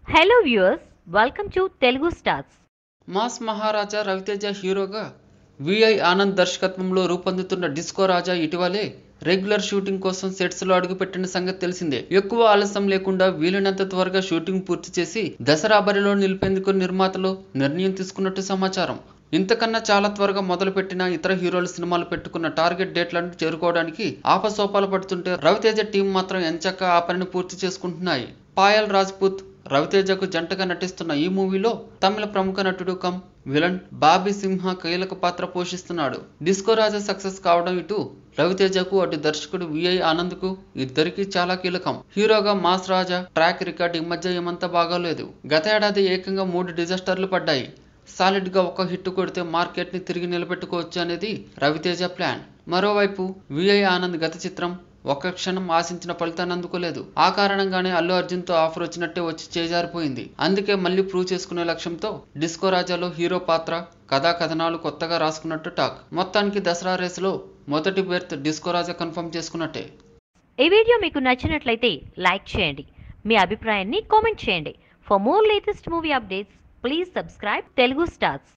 Hello viewers, welcome to Telugu stars. Mass Maharaja Ravi Teja హీరోగా VI Anand దర్శకత్వంలో రూపొందుతున్న డిస్కో రాజా ఇటీవలే రెగ్యులర్ షూటింగ్ కోసం సెట్స్ లో అడుగుపెట్టిన సంగతి తెలిసిందే. ఎక్కువ ఆలస్యం లేకుండా వీలైనంత త్వరగా షూటింగ్ పూర్తి చేసి దసరా బరిలో నిలిపేందుకు నిర్మాతలు నిర్ణయం తీసుకున్నట్టు సమాచారం. ఇంతకన్నా చాలా త్వరగా మొదలుపెట్టిన ఇతర హీరోల సినిమాలు పెట్టుకున్న టార్గెట్ డేట్లను చేరుకోవడానికి ఆపసోపాలు పడుతుంటే రవితేజ టీం మాత్రం ఎంచక్కా ఆ పనిని పూర్తి చేసుకుంటున్నాయి. పాయల్ రాజ్పుత్ రవితేజకు జంటగా నటిస్తున్న ఈ మూవీలో తమిళ ప్రముఖ నటుడు కమ్ విలన్ బాబీ సింహ కీలక పాత్ర పోషిస్తున్నాడు. డిస్కో రాజా సక్సెస్ కావడం ఇటు రవితేజకు అటు దర్శకుడు విఐ ఆనంద్ కు ఇద్దరికి చాలా కీలకం. హీరోగా మాస్ రాజా ట్రాక్ రికార్డ్ ఈ మధ్య ఏమంతా బాగోలేదు. గత ఏడాది ఏకంగా 3 డిజాస్టర్లు పడ్డాయి. సాలిడ్ గా ఒక హిట్ కొడితే మార్కెట్ ని తిరిగి నిలబెట్టుకోవచ్చు అనేది రవితేజ ప్లాన్. మరోవైపు విఐ ఆనంద్ గత చిత్రం ఒక్క క్షణం ఆశించిన ఫలితాన్ని అందుకోలేదు. ఆ కారణంగానే అల్లు అర్జున్ తో ఆఫర్ వచ్చినట్టే వచ్చి చేజారిపోయింది. అందుకే మళ్ళీ ప్రూవ్ చేసుకునే లక్ష్యంతో డిస్కో రాజాలో హీరో పాత్ర కథా కథనాలు కొత్తగా రాసుకున్నట్టు టాక్. మొత్తానికి దసరా రేసులో మొదటి బెర్త్ డిస్కో రాజా కన్ఫర్మ్ చేసుకున్నట్టే. ఈ వీడియో మీకు నచ్చినట్లయితే లైక్ చేయండి, మీ అభిప్రాయాన్ని కామెంట్ చేయండి. For more latest movie updates please subscribe Telugu stars.